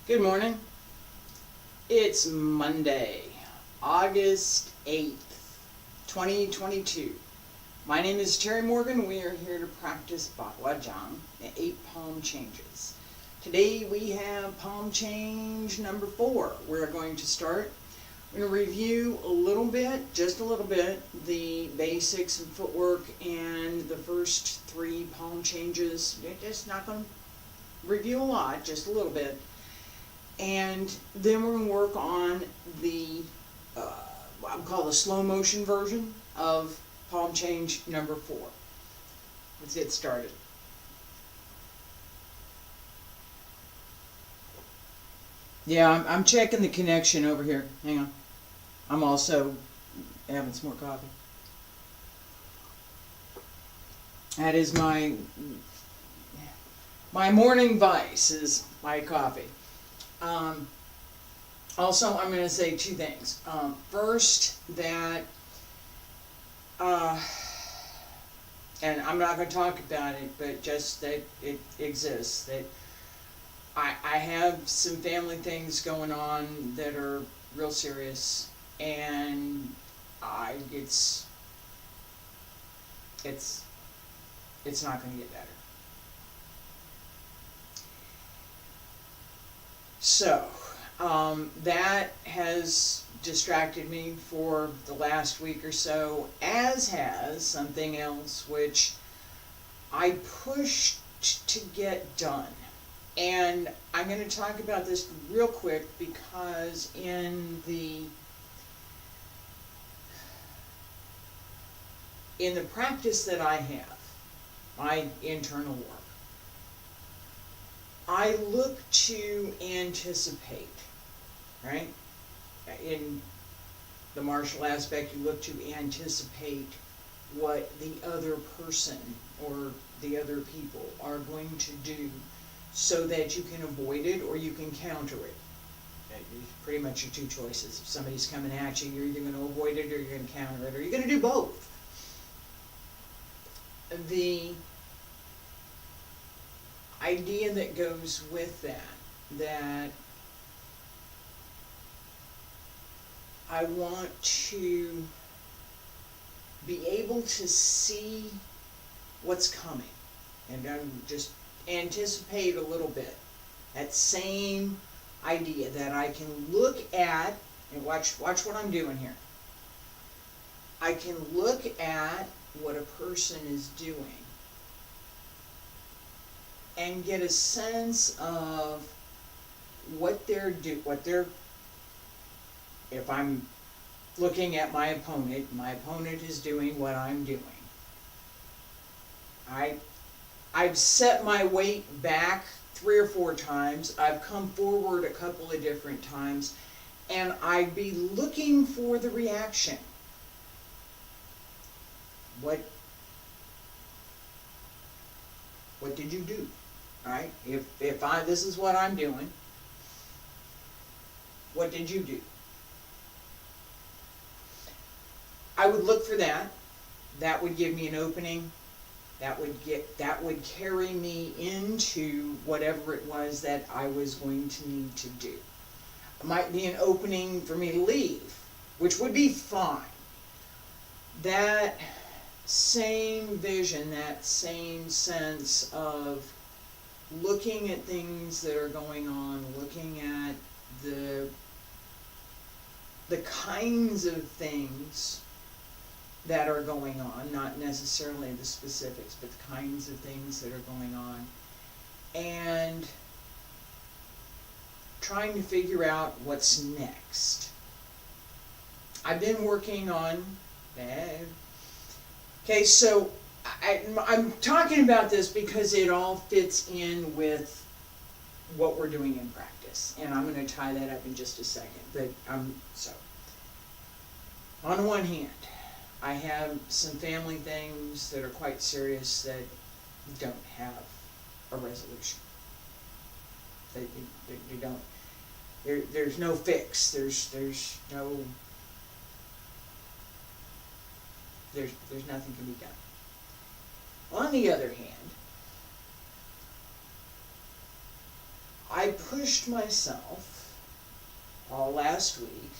Good morning. It's Monday, August 8th, 2022. My name is Terry Morgan. We are here to practice Baguazhang, the 8 palm changes. Today we have palm change number 4. We're going to start. We're going to review a little bit, just a little bit, the basics of footwork and the first 3 palm changes. You're just not going to review a lot, just a little bit. And then we're going to work on the, what I'll call the slow motion version of palm change number 4. Let's get started. Yeah, I'm checking the connection over here. Hang on. I'm also having some more coffee. That is my morning vice, is my coffee. Also, I'm going to say 2 things. First, that, and I'm not going to talk about it, but just that it exists, that I have some family things going on that are real serious, and it's not going to get better. So, that has distracted me for the last week or so, as has something else which I pushed to get done. And I'm going to talk about this real quick because in the practice that I have, my internal work, I look to anticipate, right? In the martial aspect, you look to anticipate what the other person or the other people are going to do so that you can avoid it or you can counter it. Pretty much your 2 choices. If somebody's coming at you, you're either going to avoid it or you're going to counter it, or you're going to do both. The idea that goes with that I want to be able to see what's coming, and just anticipate a little bit. That same idea that I can look at, and watch what I'm doing here. I can look at what a person is doing and get a sense of what they're if I'm looking at my opponent is doing what I'm doing. I've set my weight back 3 or 4 times. I've come forward a couple of different times, and I'd be looking for the reaction. What did you do? Right? If this is what I'm doing, what did you do? I would look for that. That would give me an opening. That would carry me into whatever it was that I was going to need to do. It might be an opening for me to leave, which would be fine. That same vision, that same sense of looking at things that are going on, looking at the kinds of things that are going on, not necessarily the specifics, but the kinds of things that are going on, and trying to figure out what's next. I've been working on that. Okay, so I'm talking about this because it all fits in with what we're doing in practice, and I'm going to tie that up in just a second. But so on one hand, I have some family things that are quite serious that don't have a resolution. They don't. There's no fix. There's nothing can be done. On the other hand, I pushed myself all last week.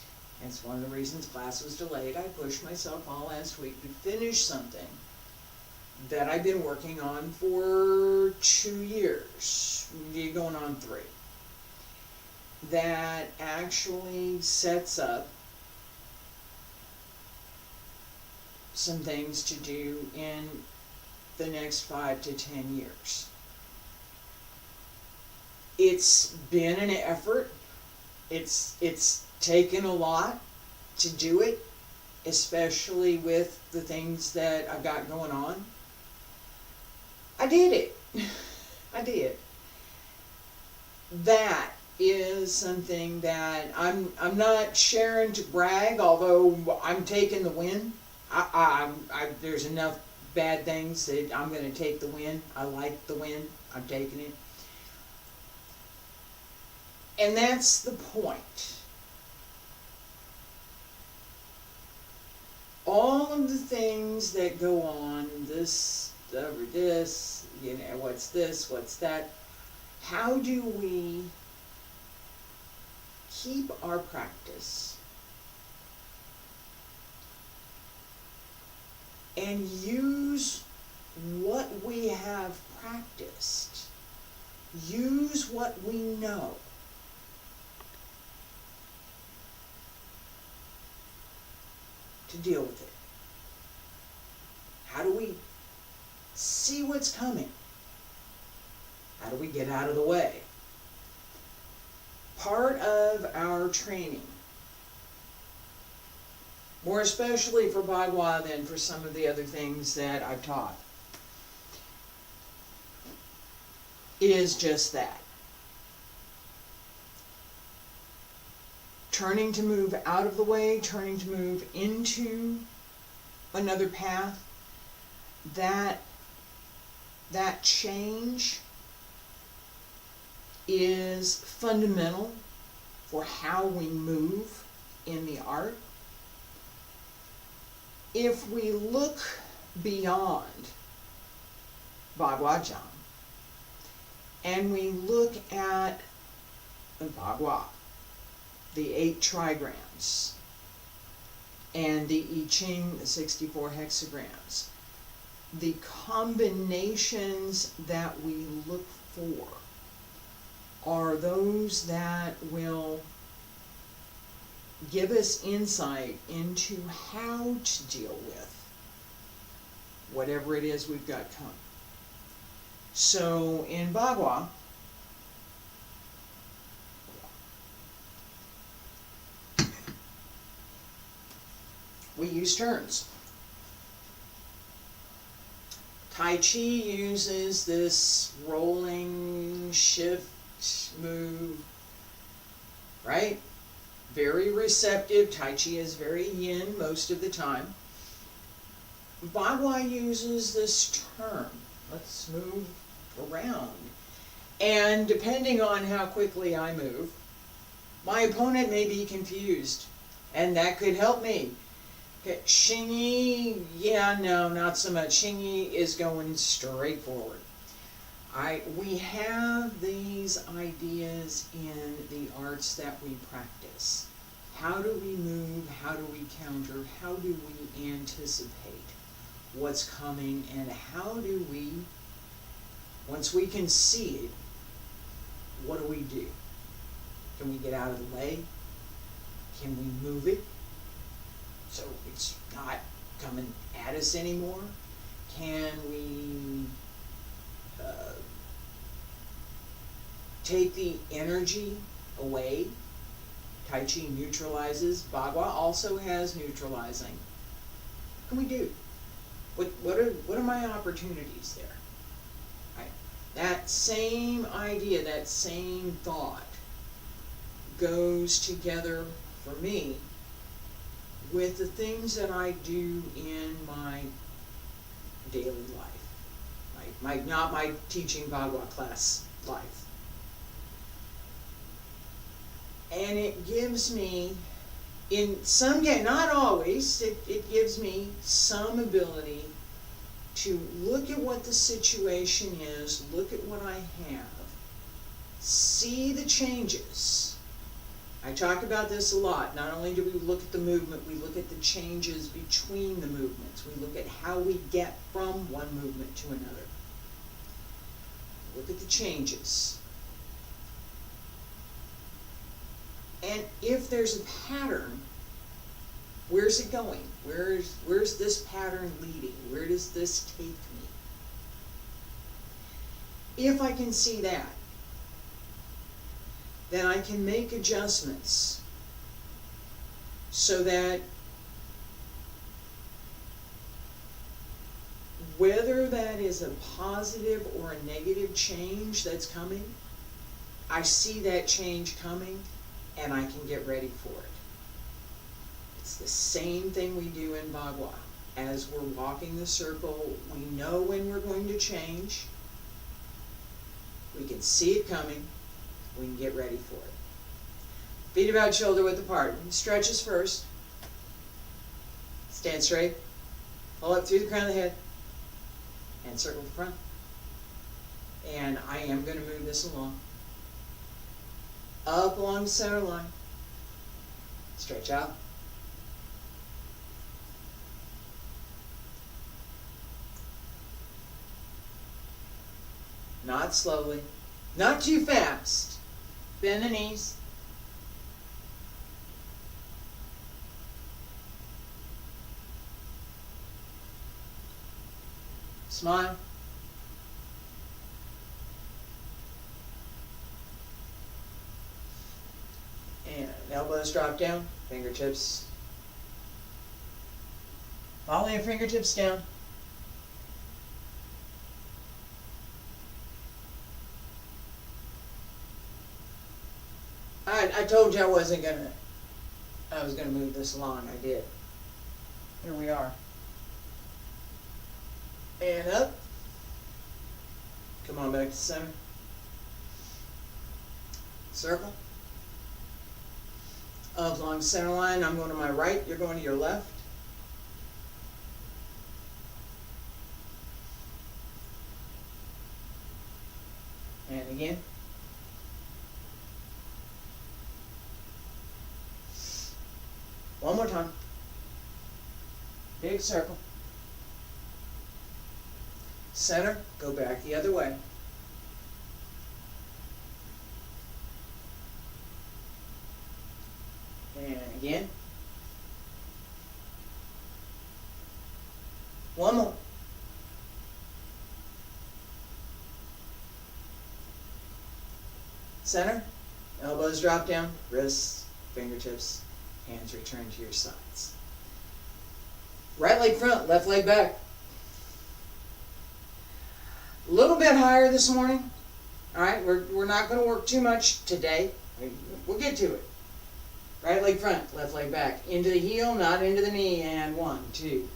That's one of the reasons class was delayed. I pushed myself all last week to finish something that I've been working on for 2 years, going on 3. That actually sets up some things to do in the next 5 to 10 years. It's been an effort. It's taken a lot to do it, especially with the things that I've got going on. I did it. I did. That is something that I'm not sharing to brag, although I'm taking the win. There's enough bad things that I'm going to take the win. I like the win. I'm taking it. And that's the point. All of the things that go on, this over this, what's this, what's that, how do we keep our practice and use what we have practiced, use what we know to deal with it? How do we see what's coming? How do we get out of the way? Part of our training, more especially for Bagua than for some of the other things that I've taught, is just that. Turning to move out of the way, turning to move into another path, that change is fundamental for how we move in the art. If we look beyond Baguazhang and we look at Bagua, the 8 trigrams, and the Yi Jing, the 64 hexagrams, the combinations that we look for are those that will give us insight into how to deal with whatever it is we've got coming. So in Bagua, we use turns. Taiji uses this rolling shift move, right? Very receptive. Taiji is very yin most of the time. Bagua uses this turn. Let's move around. And depending on how quickly I move, my opponent may be confused, and that could help me. Okay, Xingyi, yeah, no, not so much. Xingyi is going straight forward. We have these ideas in the arts that we practice. How do we move? How do we counter? How do we anticipate what's coming? And how do we, once we can see it, what do we do? Can we get out of the way? Can we move it so it's not coming at us anymore? Can we take the energy away? Taiji neutralizes. Bagua also has neutralizing. What can we do? What are my opportunities there? Right. That same idea, that same thought goes together for me with the things that I do in my daily life. Not my teaching Bagua class life. And it gives me, in some case, not always, it gives me some ability to look at what the situation is, look at what I have, see the changes. I talk about this a lot. Not only do we look at the movement, we look at the changes between the movements. We look at how we get from one movement to another. Look at the changes. And if there's a pattern, where's it going? Where's this pattern leading? Where does this take me? If I can see that, then I can make adjustments so that whether that is a positive or a negative change that's coming, I see that change coming and I can get ready for it. It's the same thing we do in Bagua. As we're walking the circle, we know when we're going to change. We can see it coming. We can get ready for it. Feet about shoulder width apart. Stretches first. Stand straight. Pull up through the crown of the head. And circle the front. And I am going to move this along. Up along the center line. Stretch out. Not slowly. Not too fast. Bend the knees. Smile. And elbows drop down, fingertips. Follow your fingertips down. I told you I was gonna move this along. I did. Here we are. And up. Come on back to center. Circle. Up along the center line. I'm going to my right. You're going to your left. And again. One more time. Big circle. Center, go back the other way. And again. One more. Center, elbows drop down, wrists, fingertips, hands return to your sides. Right leg front, left leg back. A little bit higher this morning. All right, we're not going to work too much today. We'll get to it. Right leg front, left leg back. Into the heel, not into the knee. And 1, 2,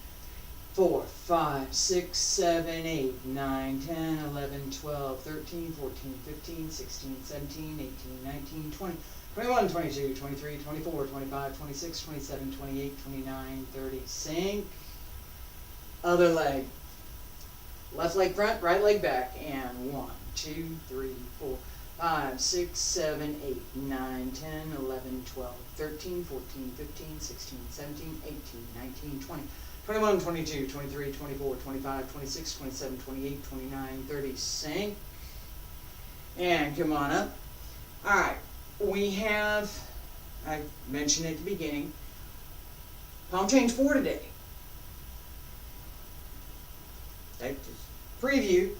4, 5, 6, 7, 8, 9, 10, 11, 12, 13, 14, 15, 16, 17, 18, 19, 20, 21, 22, 23, 24, 25, 26, 27, 28, 29, 30. Sink. Other leg. Left leg front, right leg back. And 1, 2, 3, 4, 5, 6, 7, 8, 9, 10, 11, 12, 13, 14, 15, 16, 17, 18, 19, 20, 21, 22, 23, 24, 25, 26, 27, 28, 29, 30. Sink. And come on up. All right. We have, I mentioned at the beginning, palm change 4 today. That's preview.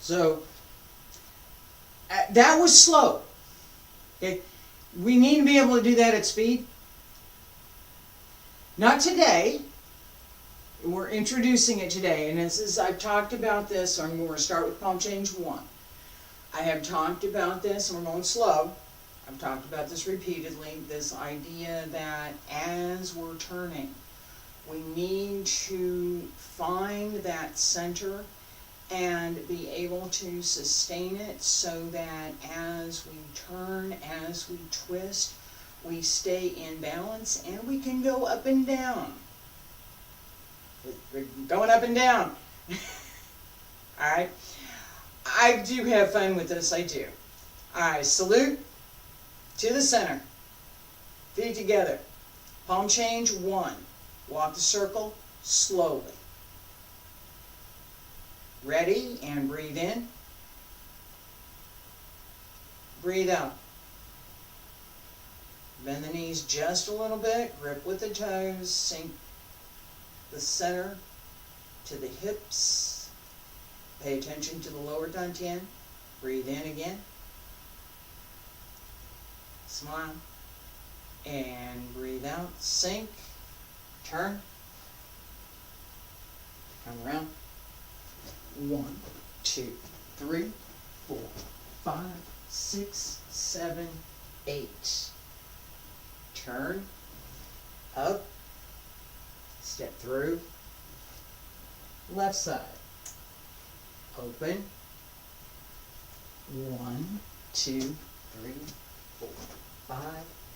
So, that was slow. Okay? We need to be able to do that at speed. Not today. We're introducing it today, and I've talked about this. I'm going to start with palm change 1. I have talked about this, and we're going slow. I've talked about this repeatedly, this idea that as we're turning, we need to find that center and be able to sustain it so that as we turn, as we twist, we stay in balance and we can go up and down. We're going up and down. Alright? I do have fun with this, I do. Alright, salute to the center. Feet together. Palm change, 1. Walk the circle slowly. Ready, and breathe in. Breathe out. Bend the knees just a little bit. Grip with the toes. Sink the center to the hips. Pay attention to the lower dantian. Breathe in again. Smile. And breathe out. Sink. Turn. Come around. 1, 2, 3, 4, 5, 6, 7, 8. Turn. Up. Step through. Left side. Open. 1, 2, 3, 4, 5,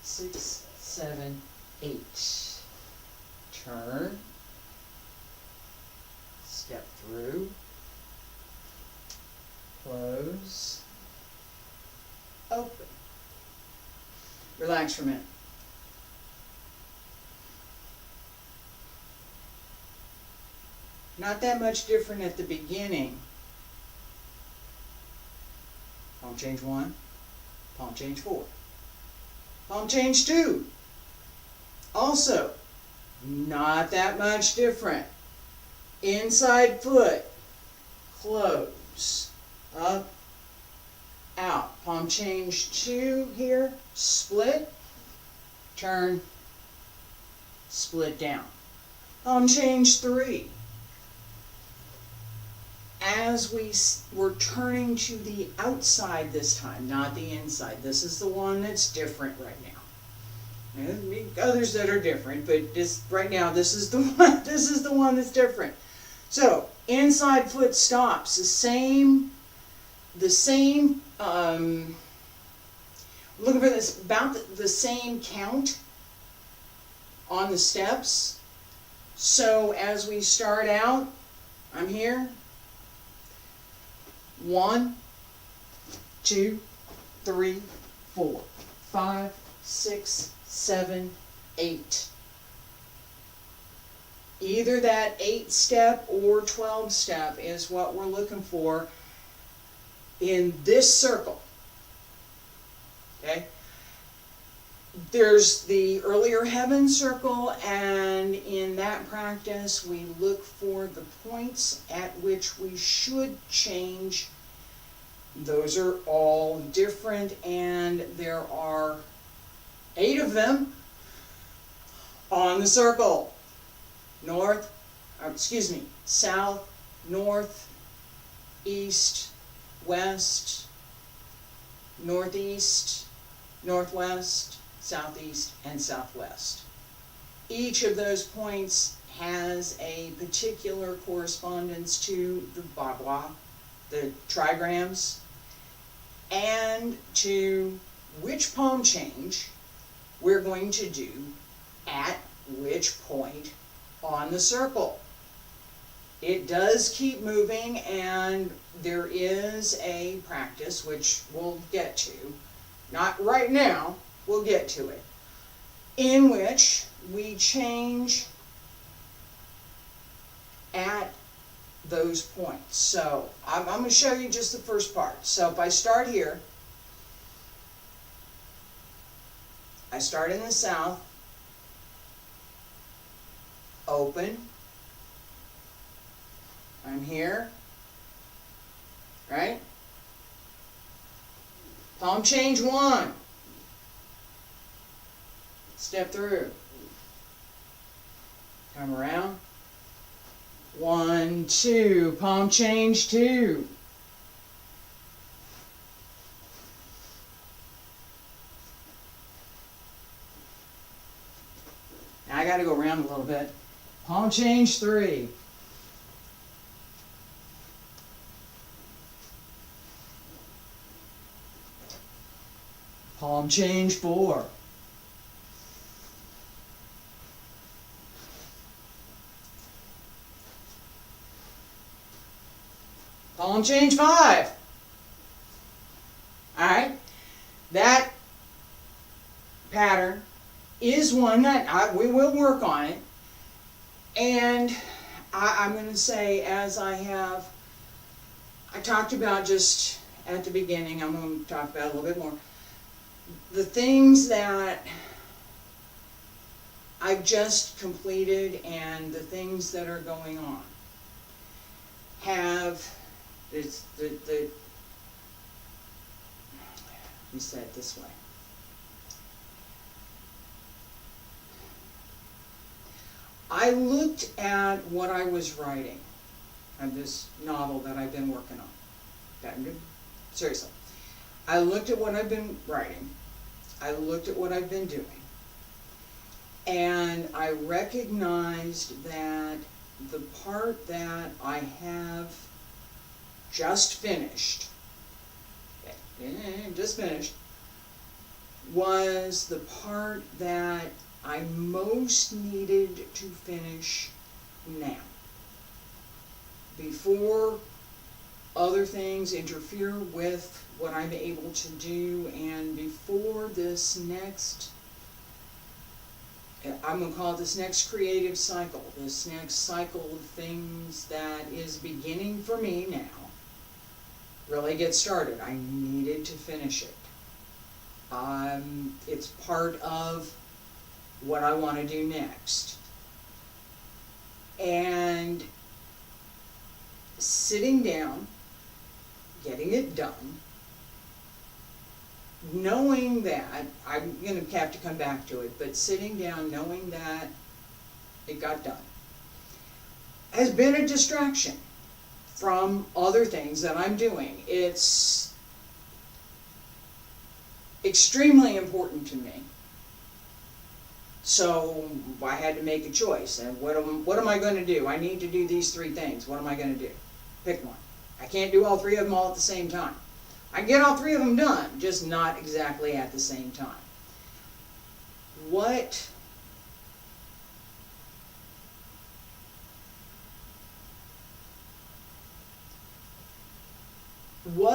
6, 7, 8. Turn. Step through. Close. Open. Relax for a minute. Not that much different at the beginning. Palm change 1. Palm change 4. Palm change 2. Also, not that much different. Inside foot. Close. Up. Out. Palm change 2 here. Split. Turn. Split down. Palm change 3. As we're turning to the outside this time, not the inside. This is the one that's different right now. And others that are different, but right now this is the one. This is the one that's different. So inside foot stops. The same. Looking for this about the same count on the steps. So as we start out, I'm here. 1, 2, 3, 4, 5, 6, 7, 8. Either that 8-step or 12-step is what we're looking for in this circle. Okay? There's the earlier heaven circle, and in that practice we look for the points at which we should change. Those are all different, and there are 8 of them on the circle. South, north, east, west, northeast, northwest, southeast, and southwest. Each of those points has a particular correspondence to the Bagua, the trigrams, and to which palm change we're going to do at which point on the circle. It does keep moving, and there is a practice which we'll get to, not right now, we'll get to it, in which we change at those points. So I'm going to show you just the first part. So if I start here, I start in the south, open, I'm here, right? Palm change 1. Step through. Come around. 1, 2. Palm change 2. Now I got to go around a little bit. Palm change 3. Palm change 4. Palm change 5. Alright? That pattern is one that we will work on it. And I'm going to say, as I talked about just at the beginning, I'm going to talk about a little bit more. The things that I've just completed and the things that are going on have, let me say it this way. I looked at what I was writing on this novel that I've been working on. Seriously. I looked at what I've been writing. I looked at what I've been doing. And I recognized that the part that I have just finished, was the part that I most needed to finish now, before other things interfere with what I'm able to do, and before this next, I'm going to call it this next creative cycle, this next cycle of things that is beginning for me now, really get started. I needed to finish it. It's part of what I want to do next. And sitting down, getting it done, knowing that, I'm going to have to come back to it, but sitting down knowing that it got done has been a distraction from other things that I'm doing. It's extremely important to me. So I had to make a choice. And what am I going to do? I need to do these 3 things. What am I going to do? Pick one. I can't do all 3 of them all at the same time. I can get all 3 of them done, just not exactly at the same time. What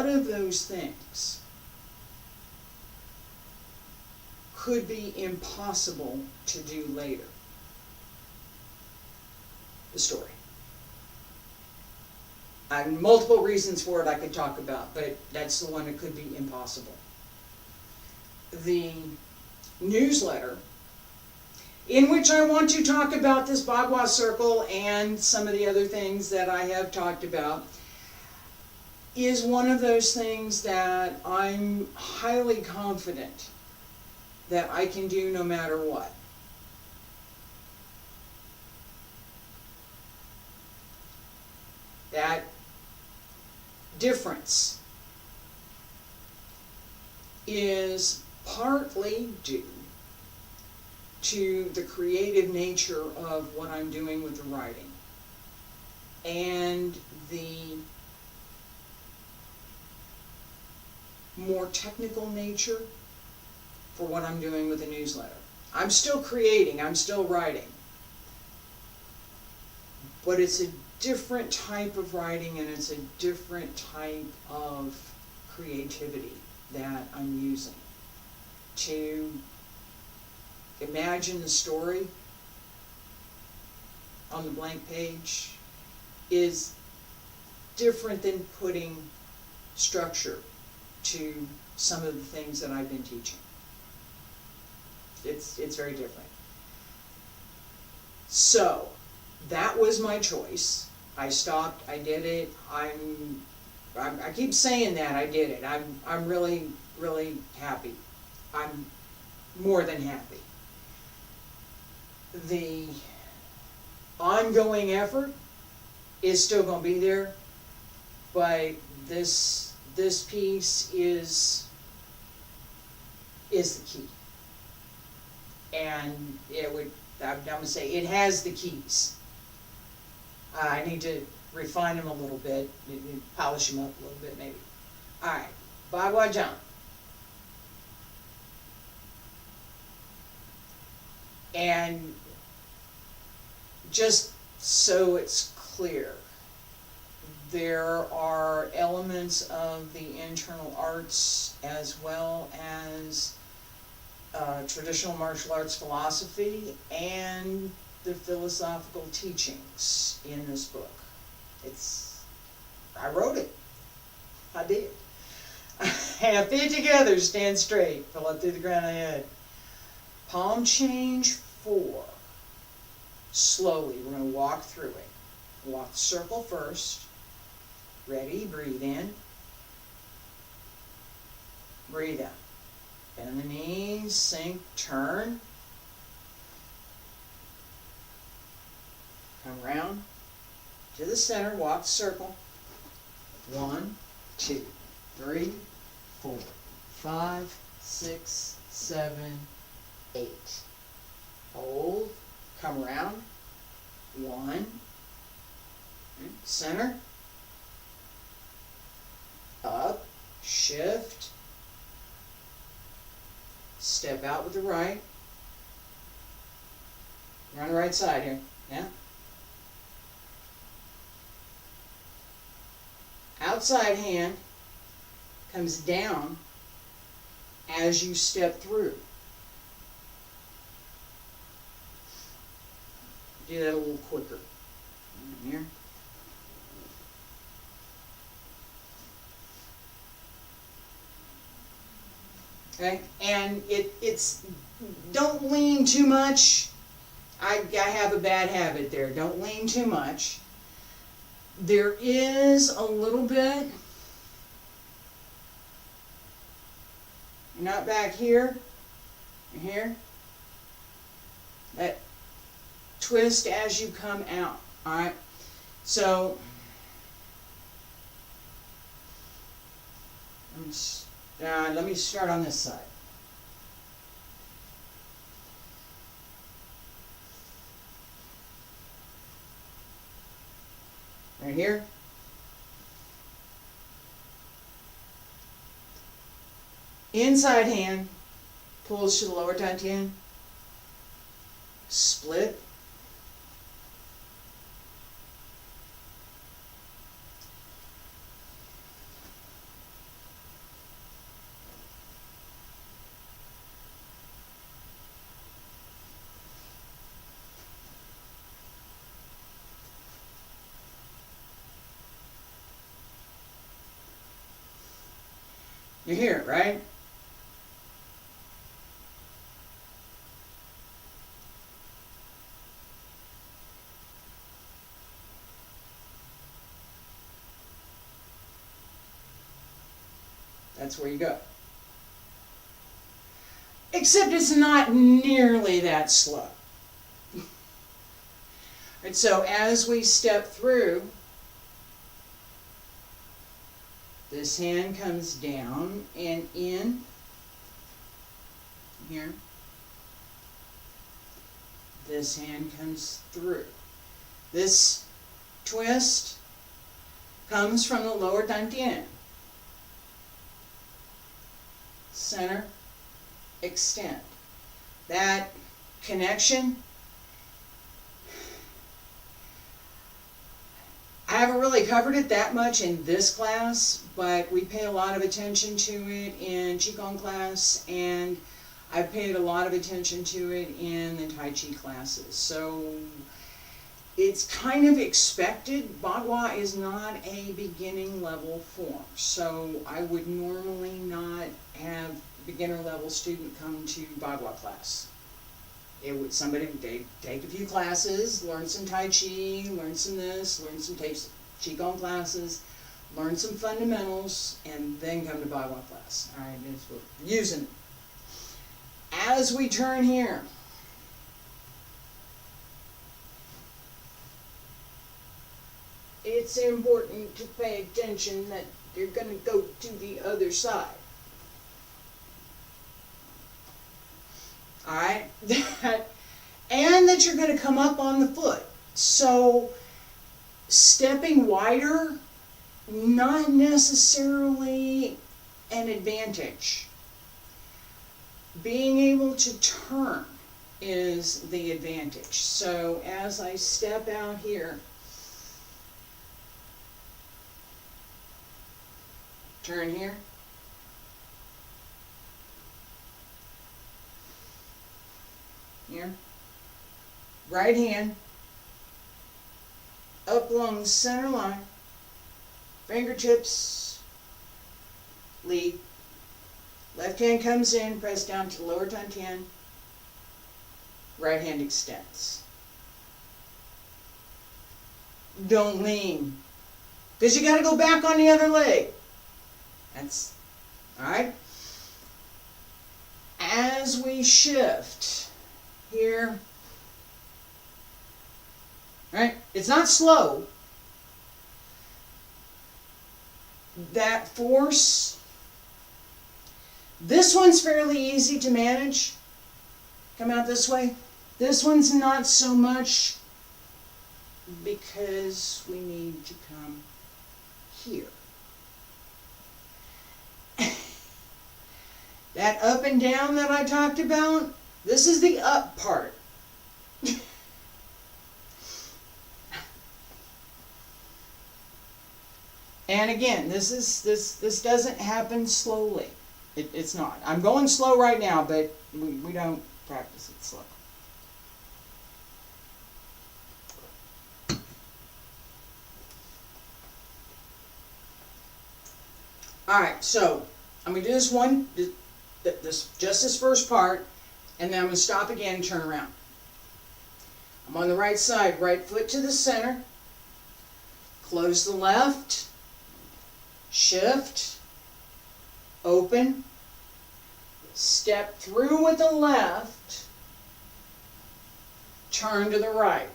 of those things could be impossible to do later? The story. And multiple reasons for it I could talk about, but that's the one that could be impossible. The newsletter, in which I want to talk about this Bagua circle and some of the other things that I have talked about, is one of those things that I'm highly confident that I can do no matter what. That difference is partly due to the creative nature of what I'm doing with the writing and the more technical nature for what I'm doing with the newsletter. I'm still creating, I'm still writing, but it's a different type of writing and it's a different type of creativity that I'm using. To imagine the story on the blank page is different than putting structure to some of the things that I've been teaching. It's very different. So that was my choice. I stopped. I did it. I keep saying that I did it. I'm really, really happy. I'm more than happy. The ongoing effort is still going to be there, but this piece is the key. And I'm going to say it has the keys. I need to refine them a little bit, polish them up a little bit maybe. Alright, Baguazhang. And just so it's clear, there are elements of the internal arts as well as traditional martial arts philosophy and the philosophical teachings in this book. I wrote it. I did. Have feet together, stand straight, pull up through the ground ahead. Palm change 4. Slowly, we're going to walk through it. Walk the circle first. Ready, breathe in. Breathe out. Bend the knees, sink, turn. Come around to the center, walk the circle. 1, 2, 3, 4, 5, 6, 7, 8. Hold, come around. 1, center, up, shift, step out with the right. You're on the right side here, yeah? Outside hand comes down as you step through. Do that a little quicker. Here. Okay, and it's don't lean too much. I have a bad habit there. Don't lean too much. There is a little bit. You're not back here. You're here. That twist as you come out. All right. So let me start on this side. Right here. Inside hand pulls to the lower dantian. Split. You hear it, right? That's where you go. Except it's not nearly that slow. Right, so as we step through, this hand comes down and in here. This hand comes through. This twist comes from the lower dantian. Center, extend. That connection, I haven't really covered it that much in this class, but we pay a lot of attention to it in Qigong class, and I've paid a lot of attention to it in the Tai Chi classes. So it's kind of expected. Bagua is not a beginning level form, so I would normally not have beginner level student come to Bagua class. It would they take a few classes, learn some Tai Chi, learn some this, learn some Qigong classes, learn some fundamentals, and then come to Bagua class. All right, we're using it. As we turn here, it's important to pay attention that you're going to go to the other side. All right? And that you're going to come up on the foot. So stepping wider, not necessarily an advantage. Being able to turn is the advantage. So as I step out here, turn here, here, right hand up along the center line, fingertips lead, left hand comes in, press down to the lower dantian, right hand extends. Don't lean, because you got to go back on the other leg. That's all right. As we shift here, right? It's not slow. That force, this one's fairly easy to manage. Come out this way. This one's not so much, because we need to come here. That up and down that I talked about, this is the up part. And again, this doesn't happen slowly. It's not. I'm going slow right now, but we don't practice it slow. All right, so I'm going to do this one, just this first part, and then I'm going to stop again and turn around. I'm on the right side, right foot to the center, close the left, shift, open, step through with the left, turn to the right.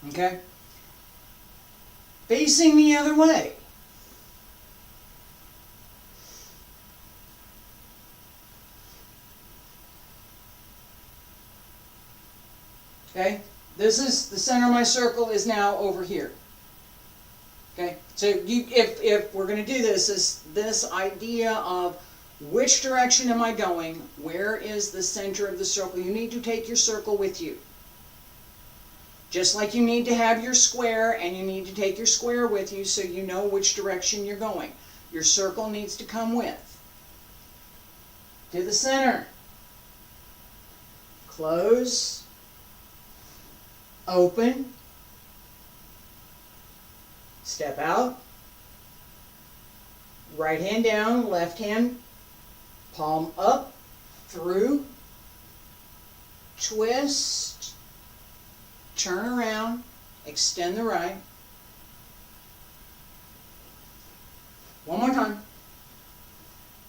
Okay? Facing the other way. Okay? This is the center of my circle is now over here. Okay? So if we're going to do this idea of which direction am I going? Where is the center of the circle? You need to take your circle with you. Just like you need to have your square, and you need to take your square with you so you know which direction you're going. Your circle needs to come with. To the center. Close. Open. Step out. Right hand down, left hand, palm up, through, twist, turn around, extend the right. One more time.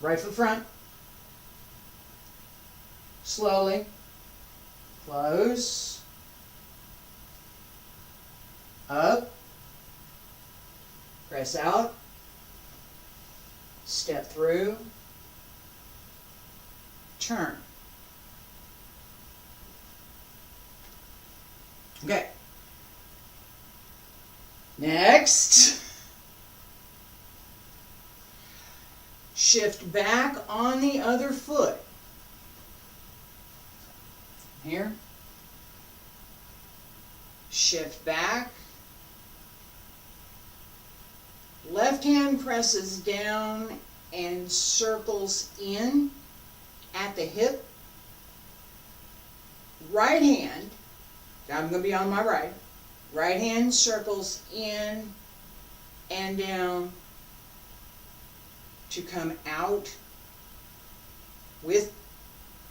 Right foot front. Slowly. Close. Up. Press out. Step through. Turn. Okay. Next. Shift back on the other foot. Here. Shift back. Left hand presses down and circles in at the hip. Right hand, I'm going to be on my right. Right hand circles in and down to come out with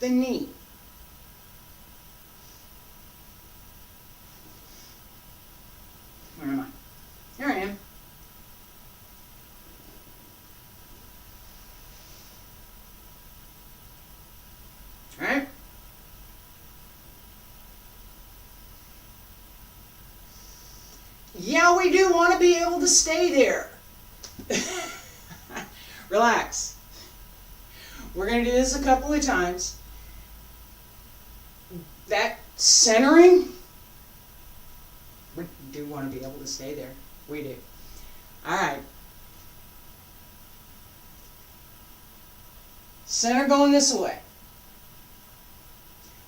the knee. Where am I? Here I am. All right? Yeah, we do want to be able to stay there. Relax. We're going to do this a couple of times. That centering, we do want to be able to stay there. We do. All right. Center going this way.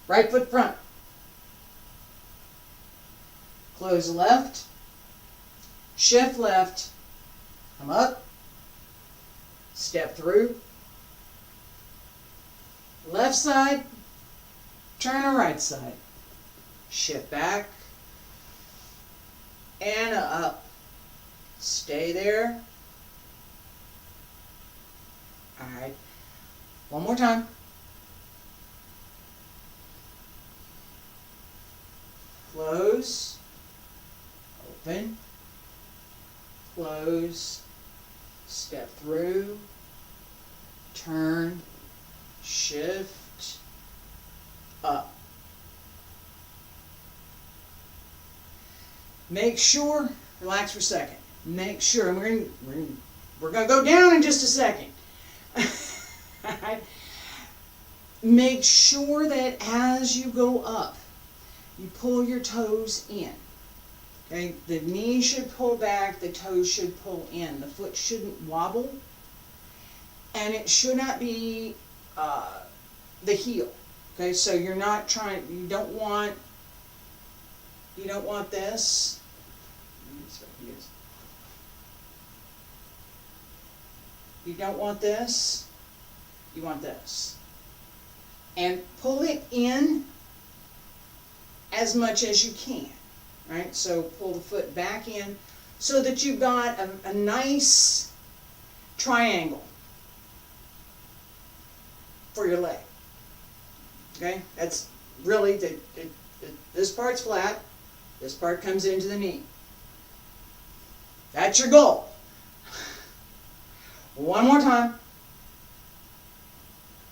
Right foot front. Close left. Shift left. Come up. Step through. Left side. Turn to right side. Shift back. And up. Stay there. Alright. One more time. Close. Open. Close. Step through. Turn. Shift. Up. Make sure, relax for a second. Make sure, and we're going to go down in just a second. Make sure that as you go up, you pull your toes in. Okay, the knee should pull back, the toes should pull in. The foot shouldn't wobble, and it should not be the heel. Okay, so you're not trying. You don't want this. You don't want this. You want this. And pull it in as much as you can. Right? So pull the foot back in so that you've got a nice triangle for your leg. Okay? That's really, this part's flat. This part comes into the knee. That's your goal. One more time.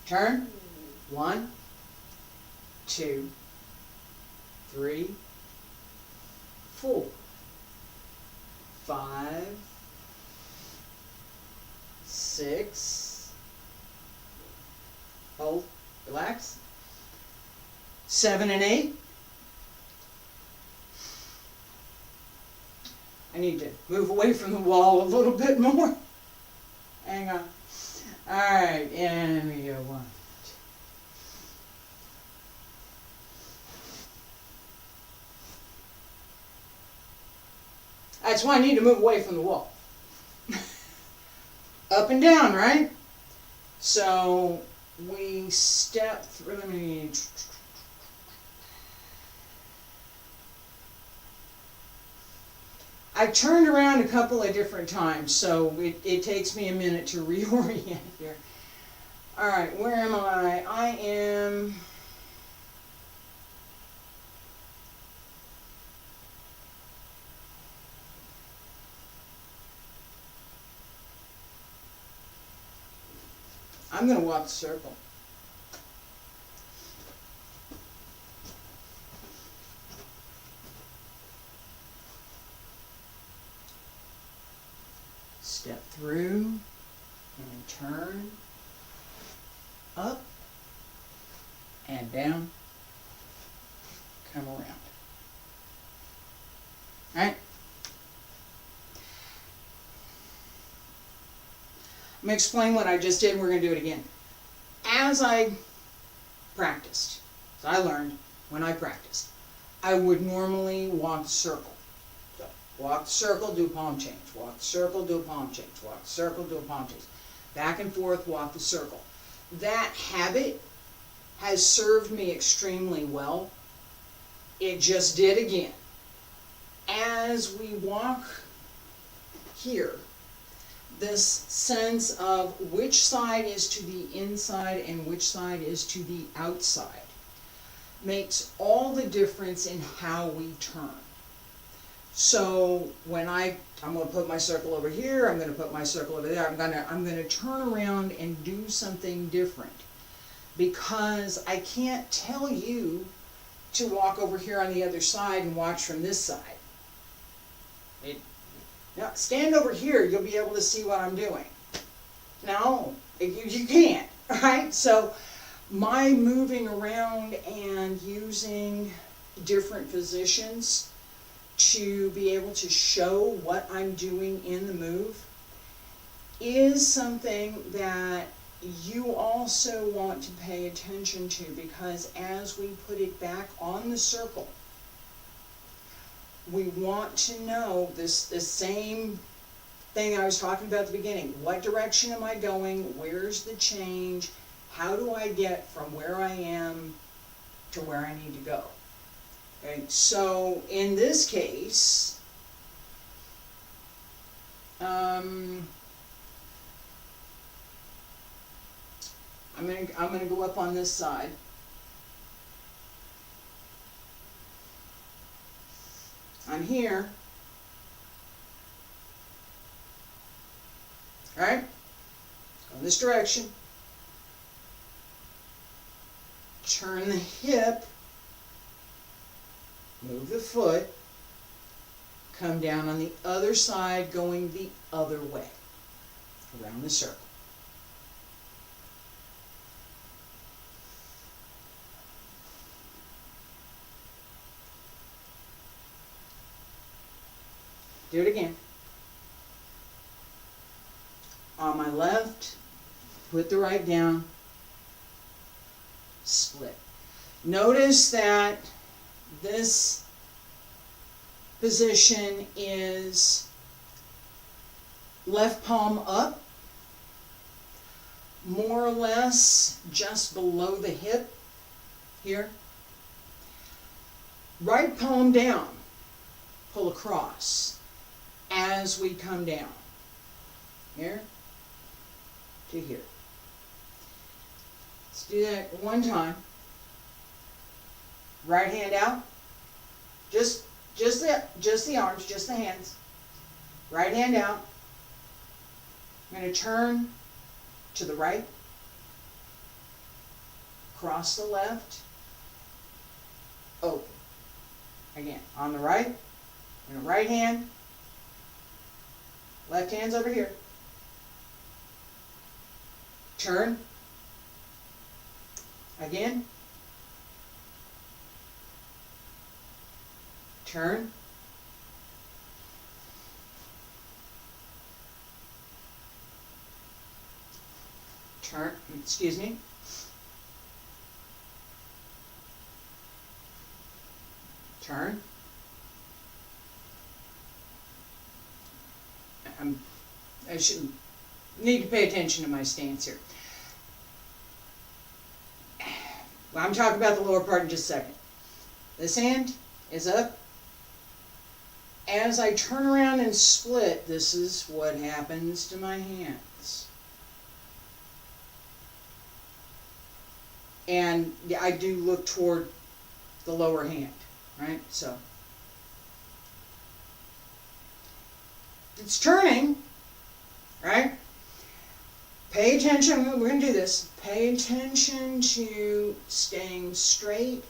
Turn. 1, 2, 3, 4, 5, 6. Hold. Relax. 7 and 8. I need to move away from the wall a little bit more. Hang on. Alright, and we go 1. That's why I need to move away from the wall. Up and down, right? So we step through. I turned around a couple of different times, so it takes me a minute to reorient here. All right, where am I? I am... I'm going to walk the circle. Step through and turn up and down, come around. All right? I'm going to explain what I just did, and we're going to do it again. As I practiced, as I learned when I practiced, I would normally walk the circle. So, walk the circle, do a palm change. Walk the circle, do a palm change. Walk the circle, do a palm change. Back and forth, walk the circle. That habit has served me extremely well. It just did again. As we walk here, this sense of which side is to the inside and which side is to the outside makes all the difference in how we turn. So when I'm going to put my circle over here, I'm going to put my circle over there, I'm going to turn around and do something different, because I can't tell you to walk over here on the other side and watch from this side. Now, stand over here, you'll be able to see what I'm doing. No, you can't, right? So, my moving around and using different positions to be able to show what I'm doing in the move is something that you also want to pay attention to, because as we put it back on the circle, we want to know the same thing I was talking about at the beginning. What direction am I going? Where's the change? How do I get from where I am to where I need to go? Okay, so in this case, I'm gonna go up on this side. I'm here. All right? Go in this direction. Turn the hip. Move the foot. Come down on the other side, going the other way. Around the circle. Do it again. On my left, put the right down, split. Notice that this position is left palm up, more or less just below the hip here. Right palm down, pull across as we come down. Here to here. Let's do that one time. Right hand out. Just the arms, just the hands. Right hand out. I'm going to turn to the right. Cross the left. Open. Again, on the right. And the right hand. Left hand's over here. Turn. Again. Turn. Turn, excuse me. Turn. I should need to pay attention to my stance here. Well, I'm talking about the lower part in just a second. This hand is up. As I turn around and split, this is what happens to my hands. And I do look toward the lower hand, right? So it's turning, right? Pay attention, we're going to do this. Pay attention to staying straight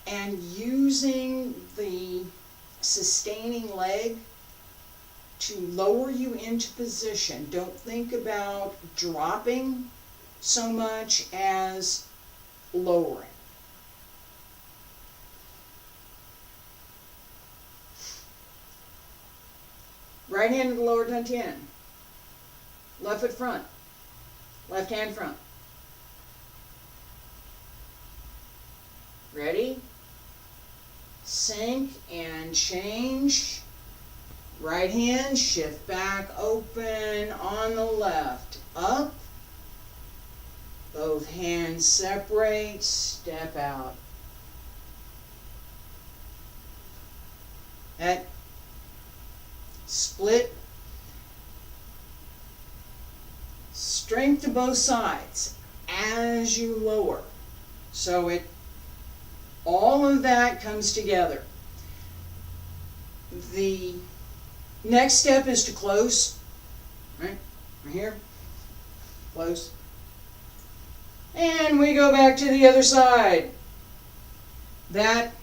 and using the sustaining leg to lower you into position. Don't think about dropping so much as lowering. Right hand to the lower dantian. Left foot front. Left hand front. Ready? Sink and change. Right hand, shift back, open on the left. Up. Both hands separate, step out. That split. Strength to both sides as you lower. So all of that comes together. The next step is to close. Right here. Close. And we go back to the other side. That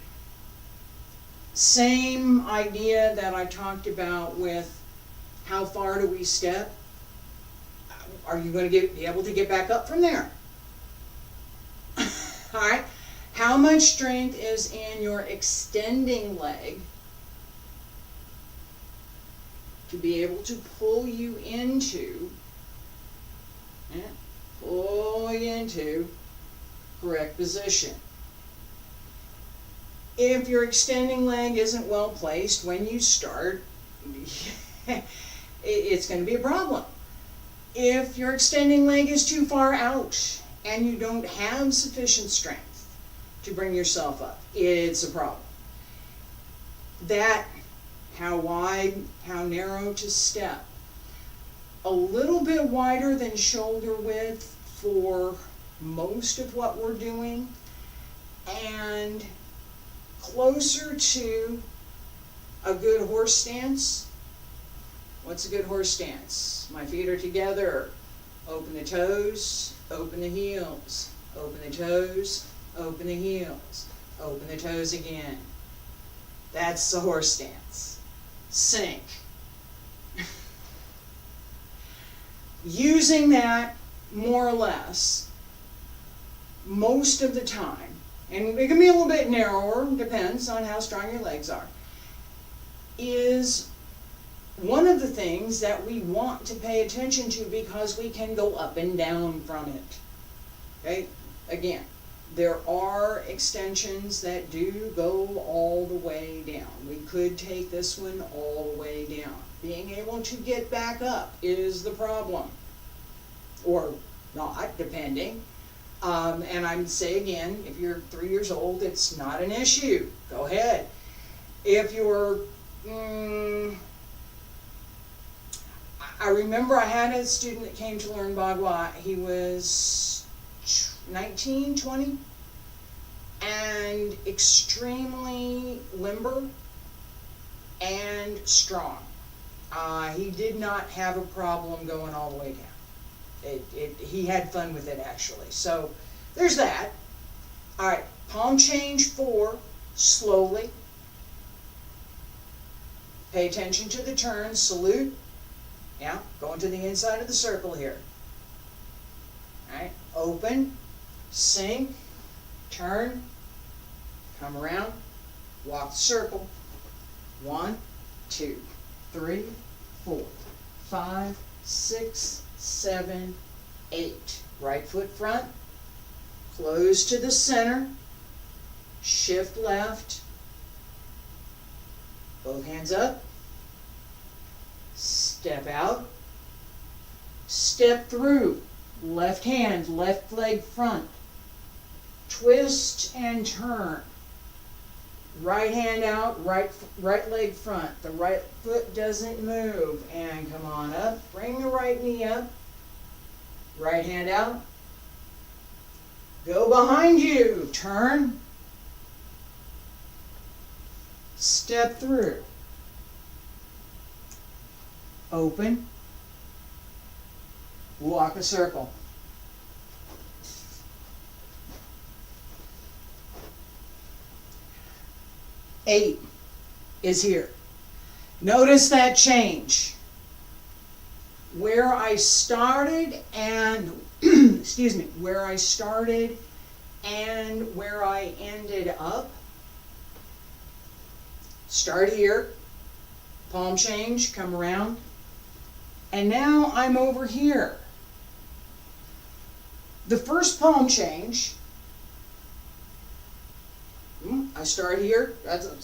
same idea that I talked about with how far do we step. Are you going to be able to get back up from there? All right. How much strength is in your extending leg to be able to pull you into, pull fully into correct position. If your extending leg isn't well placed when you start, it's going to be a problem. If your extending leg is too far out and you don't have sufficient strength to bring yourself up, it's a problem. That, how wide, how narrow to step. A little bit wider than shoulder width for most of what we're doing, and closer to a good horse stance. What's a good horse stance? My feet are together. Open the toes, open the heels. Open the toes, open the heels. Open the toes again. That's the horse stance. Sink. Using that more or less most of the time, and it can be a little bit narrower, depends on how strong your legs are, is one of the things that we want to pay attention to because we can go up and down from it. Okay? Again, there are extensions that do go all the way down. We could take this one all the way down. Being able to get back up is the problem. Or not, depending. And I would say again, if you're 3 years old, it's not an issue. Go ahead. If you're, I remember I had a student that came to learn Bagua. He was 19, 20, and extremely limber and strong. He did not have a problem going all the way down. He had fun with it, actually. So there's that. All right, palm change 4, slowly. Pay attention to the turn, salute. Yeah, going to the inside of the circle here. All right, open, sink, turn, come around, walk the circle. 1, 2, 3, 4, 5, 6, 7, 8. Right foot front, close to the center, shift left, both hands up, step out, step through, left hand, left leg front, twist and turn, right hand out, right leg front, the right foot doesn't move, and come on up, bring the right knee up, right hand out, go behind you, turn, step through, open, walk a circle. Eight is here. Notice that change. Where I started and, excuse me, where I started and where I ended up. Start here, palm change, come around, and now I'm over here. The first palm change, I start here,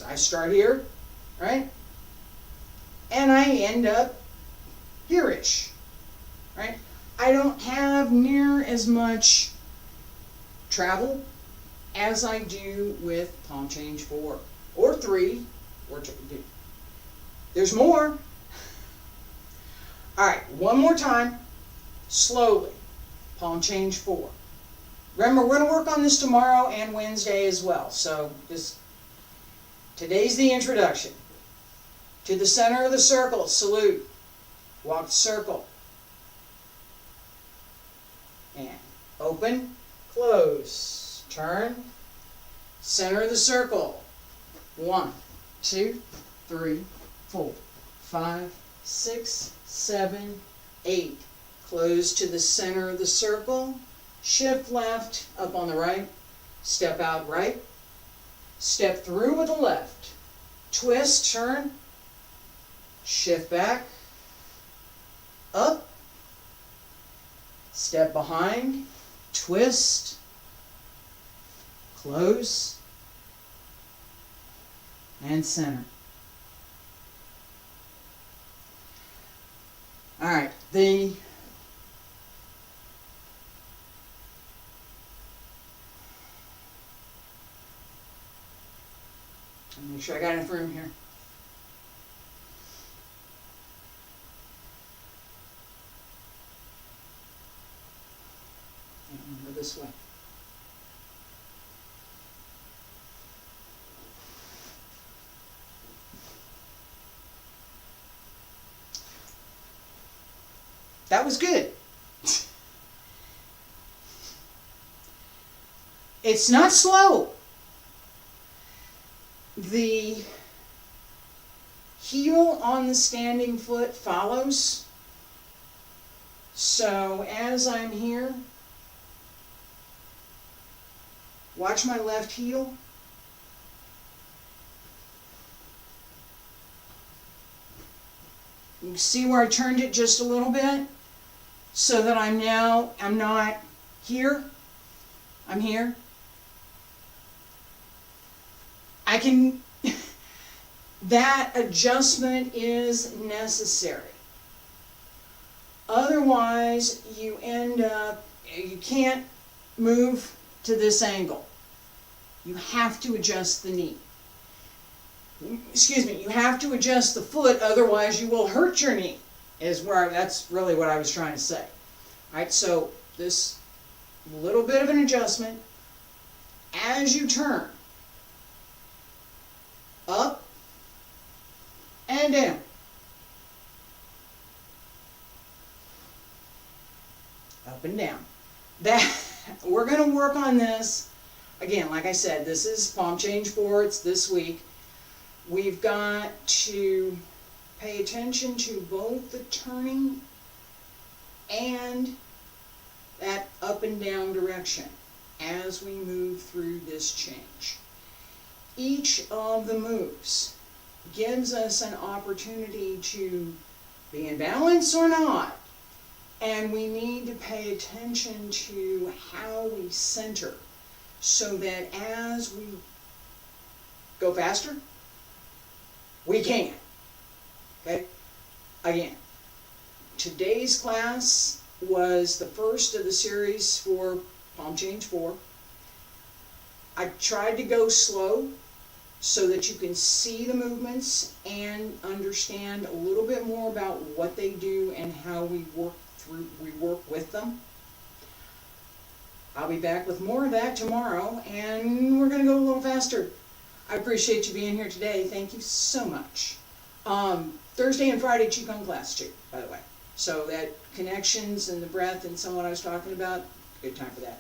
I start here, right? And I end up here-ish, right? I don't have near as much travel as I do with palm change 4 or 3 or 2. There's more. All right, one more time, slowly, palm change 4. Remember, we're going to work on this tomorrow and Wednesday as well. So today's the introduction. To the center of the circle, salute. Walk the circle. And open, close, turn, center of the circle. 1, 2, 3, 4, 5, 6, 7, 8. Close to the center of the circle. Shift left, up on the right, step out right, step through with the left, twist, turn, shift back, up, step behind, twist, close, and center. All right, make sure I got enough room here. And go this way. That was good. It's not slow. The heel on the standing foot follows. So as I'm here, watch my left heel. You can see where I turned it just a little bit, so that I'm not here, I'm here. I can, that adjustment is necessary. Otherwise, you end up, you can't move to this angle. You have to adjust the knee. Excuse me, you have to adjust the foot, otherwise you will hurt your knee, that's really what I was trying to say. All right, so this little bit of an adjustment as you turn. Up and down. Up and down. We're going to work on this. Again, like I said, this is palm change 4. It's this week. We've got to pay attention to both the turning and that up and down direction as we move through this change. Each of the moves gives us an opportunity to be in balance or not, and we need to pay attention to how we center so that as we go faster, we can. Okay? Again, today's class was the first of the series for palm change 4. I tried to go slow so that you can see the movements and understand a little bit more about what they do and how we work with them. I'll be back with more of that tomorrow, and we're going to go a little faster. I appreciate you being here today. Thank you so much. Thursday and Friday Qigong class too, by the way. So that connections and the breath and some of what I was talking about, good time for that.